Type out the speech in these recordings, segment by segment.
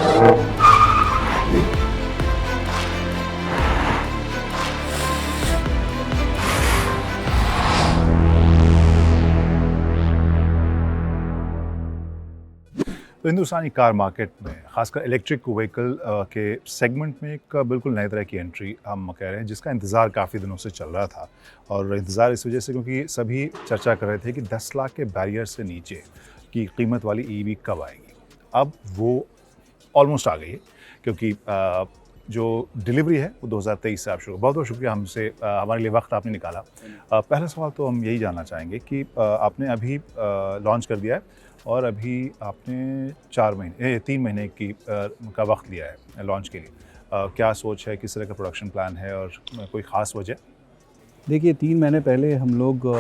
तो हिंदुस्तानी car market में खासकर इलेक्ट्रिक व्हीकल के सेगमेंट में एक बिल्कुल नई तरह की एंट्री हम कह रहे हैं, जिसका इंतज़ार काफ़ी दिनों से चल रहा था। और इंतज़ार इस वजह से क्योंकि सभी चर्चा कर रहे थे कि 10 लाख के बैरियर से नीचे की कीमत वाली ईवी कब आएगी। अब वो ऑलमोस्ट आ गई है, क्योंकि जो डिलीवरी है वो 2023 से आप शुरू। बहुत बहुत शुक्रिया हमसे हमारे लिए वक्त आपने निकाला। पहला सवाल तो हम यही जानना चाहेंगे कि आपने अभी लॉन्च कर दिया है और अभी आपने 3 महीने का वक्त लिया है लॉन्च के लिए। क्या सोच है, किस तरह का प्रोडक्शन प्लान है और कोई ख़ास वजह? देखिए 3 महीने पहले हम लोग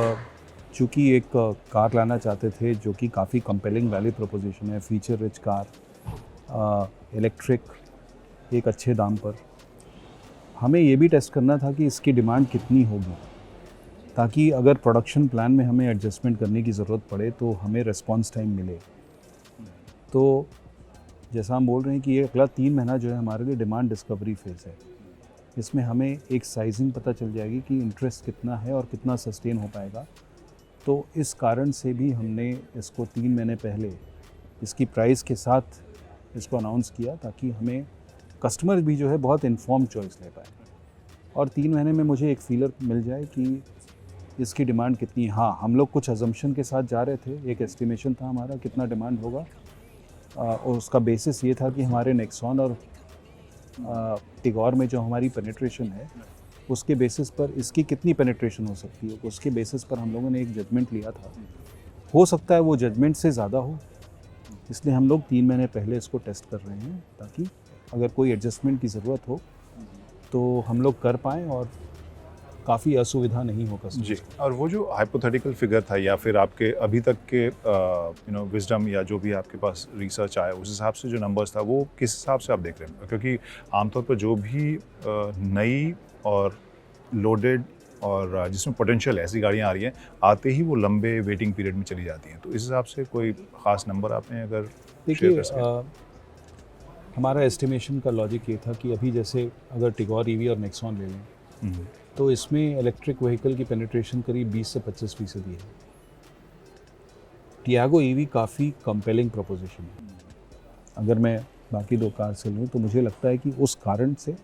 चूँकि एक कार लाना चाहते थे जो कि काफ़ी कंपेलिंग वैल्यू प्रोपोजिशन है, फीचर रिच कार, इलेक्ट्रिक, एक अच्छे दाम पर। हमें ये भी टेस्ट करना था कि इसकी डिमांड कितनी होगी, ताकि अगर प्रोडक्शन प्लान में हमें एडजस्टमेंट करने की ज़रूरत पड़े तो हमें रिस्पॉन्स टाइम मिले। तो जैसा हम बोल रहे हैं कि ये अगला 3 महीना जो है हमारे लिए डिमांड डिस्कवरी फेज़ है। इसमें हमें एक साइजिंग पता चल जाएगी कि इंटरेस्ट कितना है और कितना सस्टेन हो पाएगा। तो इस कारण से भी हमने इसको 3 महीने पहले इसकी प्राइस के साथ इसको अनाउंस किया, ताकि हमें कस्टमर भी जो है बहुत इन्फॉर्म्ड चॉइस ले पाए और 3 महीने में मुझे एक फीलर मिल जाए कि इसकी डिमांड कितनी है। हाँ, हम लोग कुछ अजम्पशन के साथ जा रहे थे, एक एस्टिमेशन था हमारा कितना डिमांड होगा, और उसका बेसिस ये था कि हमारे नेक्सॉन और टिगोर में जो हमारी पेनिट्रेशन है उसके बेसिस पर इसकी कितनी पेनिट्रेशन हो सकती है, उसके बेसिस पर हम लोगों ने एक जजमेंट लिया था। हो सकता है वो जजमेंट से ज़्यादा हो, इसलिए हम लोग 3 महीने पहले इसको टेस्ट कर रहे हैं, ताकि अगर कोई एडजस्टमेंट की ज़रूरत हो तो हम लोग कर पाएँ और काफ़ी असुविधा नहीं हो कस्टमर जी। और वो जो हाइपोथेटिकल फिगर था या फिर आपके अभी तक के विजडम या जो भी आपके पास रिसर्च आया, उस हिसाब से जो नंबर्स था वो किस हिसाब से आप देख रहे हैं? क्योंकि आमतौर पर जो भी नई और लोडेड और जिसमें पोटेंशियल ऐसी गाड़ियाँ आ रही हैं, आते ही वो लंबे वेटिंग पीरियड में चली जाती हैं। तो इस हिसाब से कोई ख़ास नंबर आपने अगर शेयर कर सकें? हमारा एस्टिमेशन का लॉजिक ये था कि अभी जैसे अगर टिगोर ईवी और नेक्सॉन ले लें तो इसमें इलेक्ट्रिक व्हीकल की पेनिट्रेशन करीब 20 से 25% है। टियागो ईवी काफ़ी कंपेलिंग प्रोपोजिशन है। अगर मैं बाकी 2 कार से लूँ तो मुझे लगता है कि उस कारण से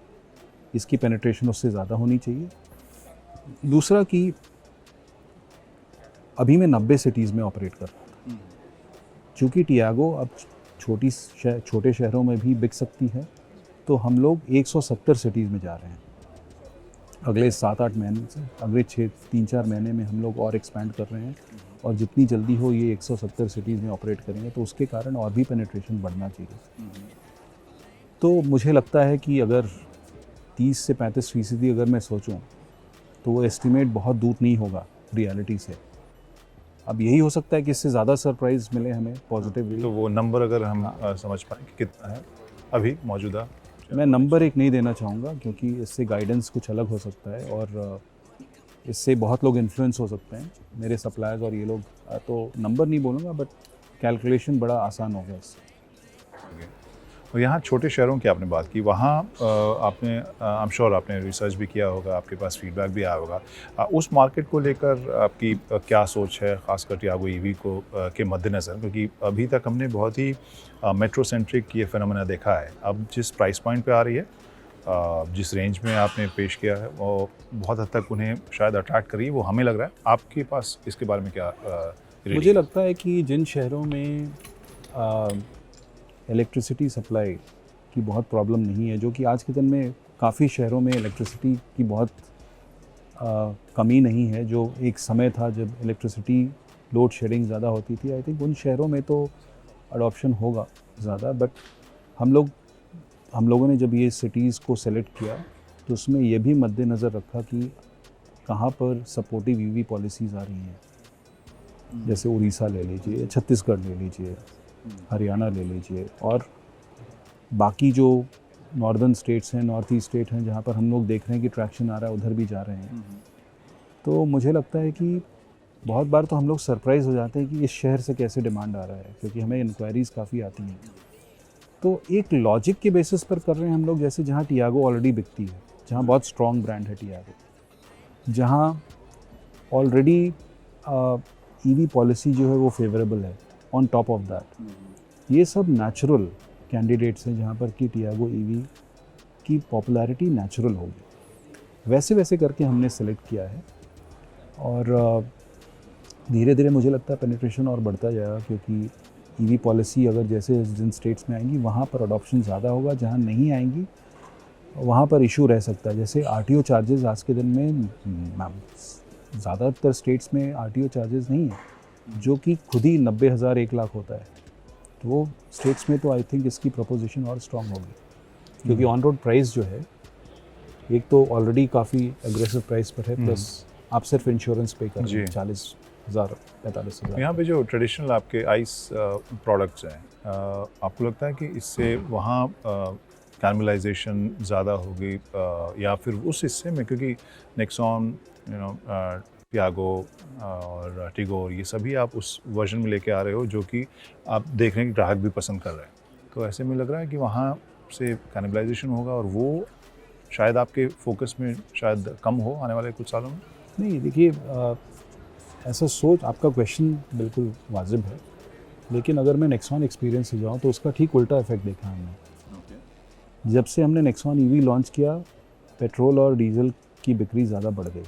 इसकी पेनिट्रेशन उससे ज़्यादा होनी चाहिए। दूसरा कि अभी मैं 90 सिटीज़ में ऑपरेट कर रहा था। चूँकि टियागो अब छोटे शहरों में भी बिक सकती है, तो हम लोग 170 सिटीज़ में जा रहे हैं। अगले 7-8 महीने से, अगले 3-4 महीने में हम लोग और एक्सपैंड कर रहे हैं और जितनी जल्दी हो ये 170 सिटीज़ में ऑपरेट करेंगे, तो उसके कारण और भी पेनिट्रेशन बढ़ना चाहिए। तो मुझे लगता है कि अगर 30 से 35% अगर मैं सोचूं तो वो एस्टिमेट बहुत दूर नहीं होगा रियलिटी से। अब यही हो सकता है कि इससे ज़्यादा सरप्राइज़ मिले हमें पॉजिटिवली। तो वो नंबर अगर हम समझ पाएँ कि कितना है अभी मौजूदा? मैं नंबर एक नहीं देना चाहूँगा, क्योंकि इससे गाइडेंस कुछ अलग हो सकता है और इससे बहुत लोग इन्फ्लुएंस हो सकते हैं, मेरे सप्लायर्स और ये लोग। तो नंबर नहीं बोलूँगा, बट कैलकुलेशन बड़ा आसान होगा इससे। और यहाँ छोटे शहरों की आपने बात की, वहाँ आपने आई एम श्योर आपने रिसर्च भी किया होगा, आपके पास फीडबैक भी आया होगा। उस मार्केट को लेकर आपकी क्या सोच है, ख़ासकर टियागो ईवी को के मद्देनज़र? क्योंकि अभी तक हमने बहुत ही मेट्रो सेंट्रिक ये फिनोमेना देखा है। अब जिस प्राइस पॉइंट पे आ रही है, जिस रेंज में आपने पेश किया है, वो बहुत हद तक उन्हें शायद अट्रैक्ट करी है, वो हमें लग रहा है। आपके पास इसके बारे में क्या मुझे लगता है कि जिन शहरों में इलेक्ट्रिसिटी सप्लाई की बहुत प्रॉब्लम नहीं है, जो कि आज के दिन में काफ़ी शहरों में इलेक्ट्रिसिटी की बहुत कमी नहीं है, जो एक समय था जब इलेक्ट्रिसिटी लोड शेडिंग ज़्यादा होती थी। आई थिंक उन शहरों में तो अडॉप्शन होगा ज़्यादा, बट हम लोगों ने जब ये सिटीज़ को सेलेक्ट किया तो उसमें ये भी मद्देनज़र रखा कि कहाँ पर सपोर्टिव ईवी पॉलिसीज़ आ रही हैं। जैसे उड़ीसा ले लीजिए, छत्तीसगढ़ ले लीजिए, हरियाणा ले लीजिए, और बाकी जो नॉर्दर्न स्टेट्स हैं, नॉर्थ ईस्ट स्टेट हैं, जहाँ पर हम लोग देख रहे हैं कि ट्रैक्शन आ रहा है, उधर भी जा रहे हैं। तो मुझे लगता है कि बहुत बार तो हम लोग सरप्राइज़ हो जाते हैं कि इस शहर से कैसे डिमांड आ रहा है, क्योंकि हमें इंक्वायरीज़ काफ़ी आती हैं। तो एक लॉजिक के बेसिस पर कर रहे हैं हम लोग, जैसे जहाँ टियागो ऑलरेडी बिकती है, जहाँ बहुत स्ट्रॉन्ग ब्रांड है टियागो, जहाँ ऑलरेडी ईवी पॉलिसी जो है वो फेवरेबल है, ऑन टॉप ऑफ दैट ये सब नेचुरल कैंडिडेट्स हैं जहाँ पर कि टियागो ईवी की पॉपुलैरिटी नेचुरल होगी। वैसे वैसे करके हमने सेलेक्ट किया है और धीरे धीरे मुझे लगता है पेनिट्रेशन और बढ़ता जाएगा, क्योंकि ईवी पॉलिसी अगर जैसे जिन स्टेट्स में आएंगी वहाँ पर अडॉप्शन ज़्यादा होगा, जहाँ नहीं आएंगी वहाँ पर इशू रह सकता है। जैसे आरटीओ चार्जेस आज के दिन में ज़्यादातर स्टेट्स में आरटीओ चार्जेस नहीं है, जो कि खुद ही 90,000 1 लाख होता है। तो वो स्टेट्स में तो आई थिंक इसकी प्रपोजिशन और स्ट्रॉन्ग होगी, क्योंकि ऑन रोड प्राइस जो है एक तो ऑलरेडी काफ़ी एग्रेसिव प्राइस पर है, प्लस आप सिर्फ इंश्योरेंस पे कर रहे हैं 40,000 45,000। यहाँ पे जो ट्रेडिशनल आपके आइस प्रोडक्ट्स हैं, आपको लगता है कि इससे वहाँ कैनिबलाइजेशन ज़्यादा होगी या फिर उस हिस्से में, क्योंकि नेक्सॉन टियागो और टिगोर ये सभी आप उस वर्जन में लेके आ रहे हो जो कि आप देख रहे हैं कि ग्राहक भी पसंद कर रहे हैं, तो ऐसे में लग रहा है कि वहाँ से कैनिबलाइजेशन होगा और वो शायद आपके फोकस में शायद कम हो आने वाले कुछ सालों में? नहीं, देखिए ऐसा सोच, आपका क्वेश्चन बिल्कुल वाजिब है, लेकिन अगर मैं नेक्सॉन एक्सपीरियंस से जाऊँ तो उसका ठीक उल्टा इफेक्ट देखा हमने। जब से हमने नेक्सॉन ईवी लॉन्च किया, पेट्रोल और डीजल की बिक्री ज़्यादा बढ़ गई,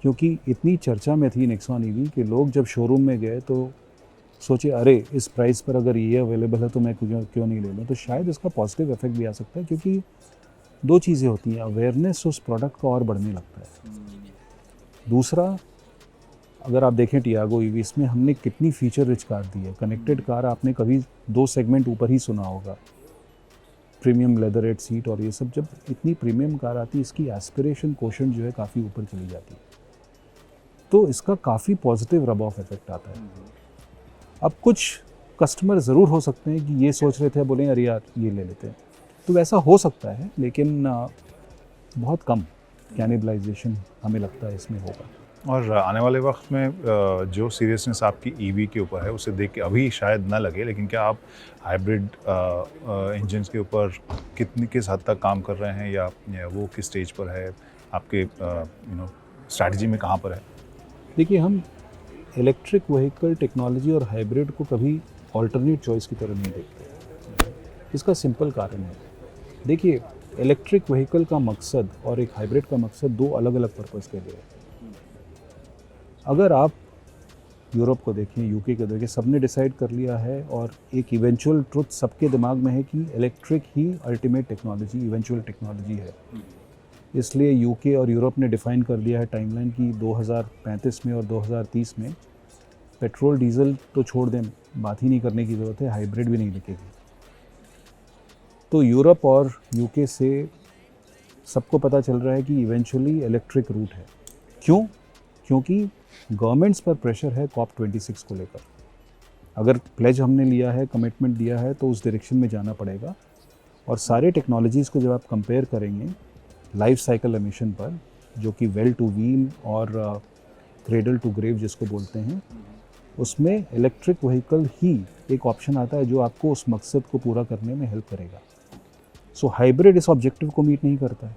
क्योंकि इतनी चर्चा में थी नेक्सॉन ईवी कि लोग जब शोरूम में गए तो सोचे अरे इस प्राइस पर अगर ये अवेलेबल है तो मैं क्यों नहीं ले लूँ। तो शायद इसका पॉजिटिव इफेक्ट भी आ सकता है, क्योंकि दो चीज़ें होती हैं, अवेयरनेस उस प्रोडक्ट का और बढ़ने लगता है। दूसरा, अगर आप देखें टियागो ईवी, इसमें हमने कितनी फीचर रिच कार दी है। कनेक्टेड कार आपने कभी 2 सेगमेंट ऊपर ही सुना होगा, प्रीमियम लेदरेट सीट और ये सब। जब इतनी प्रीमियम कार आती है, इसकी एस्पिरेशन कोशेंट जो है काफ़ी ऊपर चली जाती है, तो इसका काफ़ी पॉजिटिव रब ऑफ इफेक्ट आता है। अब कुछ कस्टमर ज़रूर हो सकते हैं कि ये सोच रहे थे, बोले अरे यार ये ले लेते हैं, तो वैसा हो सकता है, लेकिन बहुत कम कैनिबलाइजेशन हमें लगता है इसमें होगा। और आने वाले वक्त में जो सीरियसनेस आपकी ईवी के ऊपर है उसे देख के अभी शायद ना लगे, लेकिन क्या आप हाइब्रिड इंजन्स के ऊपर किस हद तक काम कर रहे हैं, या वो किस स्टेज पर है आपके स्ट्रैटेजी में कहाँ पर है? देखिए, हम इलेक्ट्रिक व्हीकल टेक्नोलॉजी और हाइब्रिड को कभी ऑल्टरनेट चॉइस की तरह नहीं देखते। इसका सिंपल कारण है, देखिए इलेक्ट्रिक व्हीकल का मकसद और एक हाइब्रिड का मकसद 2 अलग अलग पर्पज़ के लिए है। अगर आप यूरोप को देखें, यूके को देखें, सबने डिसाइड कर लिया है और एक इवेंचुअल ट्रुथ सबके दिमाग में है कि इलेक्ट्रिक ही अल्टीमेट टेक्नोलॉजी, इवेंचुअल टेक्नोलॉजी है। इसलिए यूके और यूरोप ने डिफ़ाइन कर दिया है टाइमलाइन की 2035 में और 2030 में पेट्रोल डीजल तो छोड़ दें, बात ही नहीं करने की ज़रूरत है, हाइब्रिड भी नहीं बिकेगी। तो यूरोप और यूके से सबको पता चल रहा है कि इवेंचुअली इलेक्ट्रिक रूट है। क्यों? क्योंकि गवर्नमेंट्स पर प्रेशर है COP26 को लेकर। अगर प्लेज हमने लिया है, कमिटमेंट दिया है, तो उस डायरेक्शन में जाना पड़ेगा। और सारे टेक्नोलॉजीज़ को जब आप कंपेयर करेंगे लाइफ साइकिल एमिशन पर, जो कि वेल टू व्हील और क्रेडल टू ग्रेव जिसको बोलते हैं, उसमें इलेक्ट्रिक व्हीकल ही एक ऑप्शन आता है जो आपको उस मकसद को पूरा करने में हेल्प करेगा। सो हाइब्रिड इस ऑब्जेक्टिव को मीट नहीं करता है।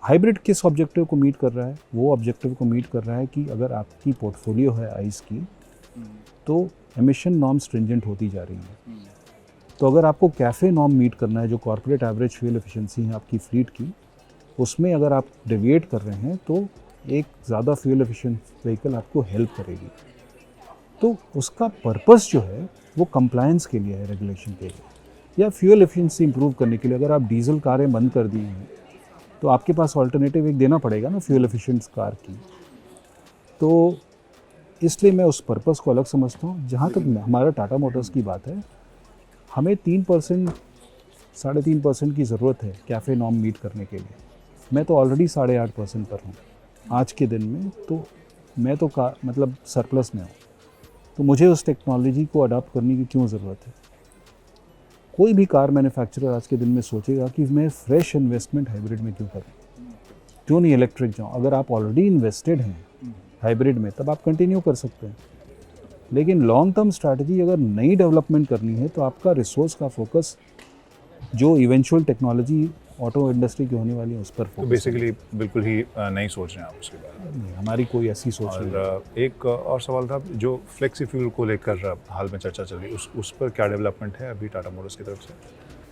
हाइब्रिड किस ऑब्जेक्टिव को मीट कर रहा है? वो ऑब्जेक्टिव को मीट कर रहा है कि अगर आपकी पोर्टफोलियो है आइस की, तो एमिशन नॉर्म स्ट्रिंजेंट होती जा रही है। तो अगर आपको कैफ़े नॉर्म मीट करना है, जो कॉर्पोरेट एवरेज फ्यूल एफिशिएंसी है आपकी फ्लीट की, उसमें अगर आप डेविएट कर रहे हैं तो एक ज़्यादा फ्यूल एफिशिएंट व्हीकल आपको हेल्प करेगी। तो उसका पर्पस जो है वो कंप्लायंस के लिए है, रेगुलेशन के लिए, या फ्यूल एफिशिएंसी इंप्रूव करने के लिए। अगर आप डीजल कारें बंद कर दी हैं तो आपके पास ऑल्टरनेटिव एक देना पड़ेगा ना फ्यूल एफिशिएंट कार की। तो इसलिए मैं उस पर्पस को अलग समझता हूँ। जहाँ तक हमारा टाटा मोटर्स की बात है, हमें 3% 3.5% की ज़रूरत है कैफ़े नॉर्म मीट करने के लिए। मैं तो ऑलरेडी 8.5% पर हूँ आज के दिन में, तो मैं तो मतलब सरप्लस में हूँ। तो मुझे उस टेक्नोलॉजी को अडॉप्ट करने की क्यों ज़रूरत है? कोई भी कार मैन्युफैक्चरर आज के दिन में सोचेगा कि मैं फ्रेश इन्वेस्टमेंट हाइब्रिड में क्यों करूँ, क्यों नहीं इलेक्ट्रिक जाऊँ। अगर आप ऑलरेडी इन्वेस्टेड हैं हाइब्रिड में, तब आप कंटिन्यू कर सकते हैं। लेकिन लॉन्ग टर्म स्ट्रैटेजी अगर नई डेवलपमेंट करनी है तो आपका रिसोर्स का फोकस जो इवेंचुअल टेक्नोलॉजी ऑटो इंडस्ट्री की होने वाली है उस पर तो फोकस बेसिकली बिल्कुल ही नहीं सोच रहे हैं आप उसके बारे में। हमारी कोई ऐसी सोच नहीं है। और एक और सवाल था, जो फ्लेक्सी फ्यूल को लेकर हाल में चर्चा चल रही है, उस पर क्या डेवलपमेंट है अभी टाटा मोटर्स की तरफ से?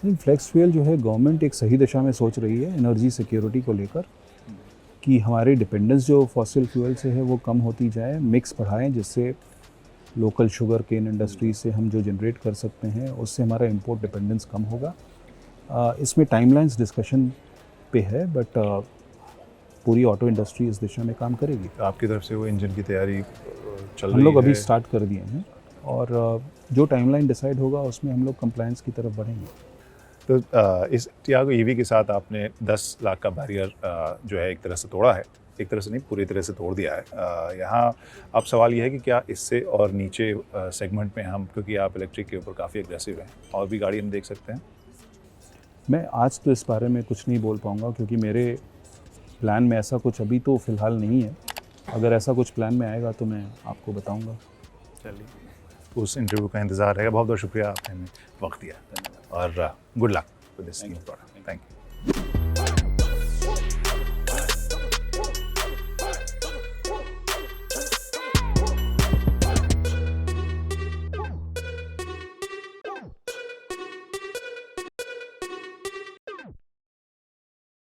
नहीं, फ्लेक्स फ्यूल जो है गवर्नमेंट एक सही दिशा में सोच रही है एनर्जी सिक्योरिटी को लेकर कि हमारी डिपेंडेंस जो फॉसिल फ्यूल से है वो कम होती जाए, मिक्स बढ़ाएं जिससे लोकल शुगर केन इंडस्ट्री से हम जो जनरेट कर सकते हैं उससे हमारा इंपोर्ट डिपेंडेंस कम होगा। इसमें टाइमलाइंस डिस्कशन पे है बट पूरी ऑटो इंडस्ट्री इस दिशा में काम करेगी। तो आपकी तरफ से वो इंजन की तैयारी चल रही है? हम लोग अभी स्टार्ट कर दिए हैं और जो टाइमलाइन डिसाइड होगा उसमें हम लोग कंप्लायंस की तरफ बढ़ेंगे। तो इस टियागो ईवी के साथ आपने 10 लाख का बैरियर जो है एक तरह से तोड़ा है, एक तरह से नहीं पूरी तरह से तोड़ दिया है। यहाँ अब सवाल ये है कि क्या इससे और नीचे सेगमेंट में हम, क्योंकि आप इलेक्ट्रिक के ऊपर काफ़ी एग्रेसिव हैं, और भी गाड़ी हम देख सकते हैं? मैं आज तो इस बारे में कुछ नहीं बोल पाऊँगा क्योंकि मेरे प्लान में ऐसा कुछ अभी तो फ़िलहाल नहीं है। अगर ऐसा कुछ प्लान में आएगा तो मैं आपको बताऊँगा। चलिए, उस इंटरव्यू का इंतज़ार रहेगा। बहुत बहुत शुक्रिया, आपने हमें वक्त दिया और good luck with this new product. Thank you.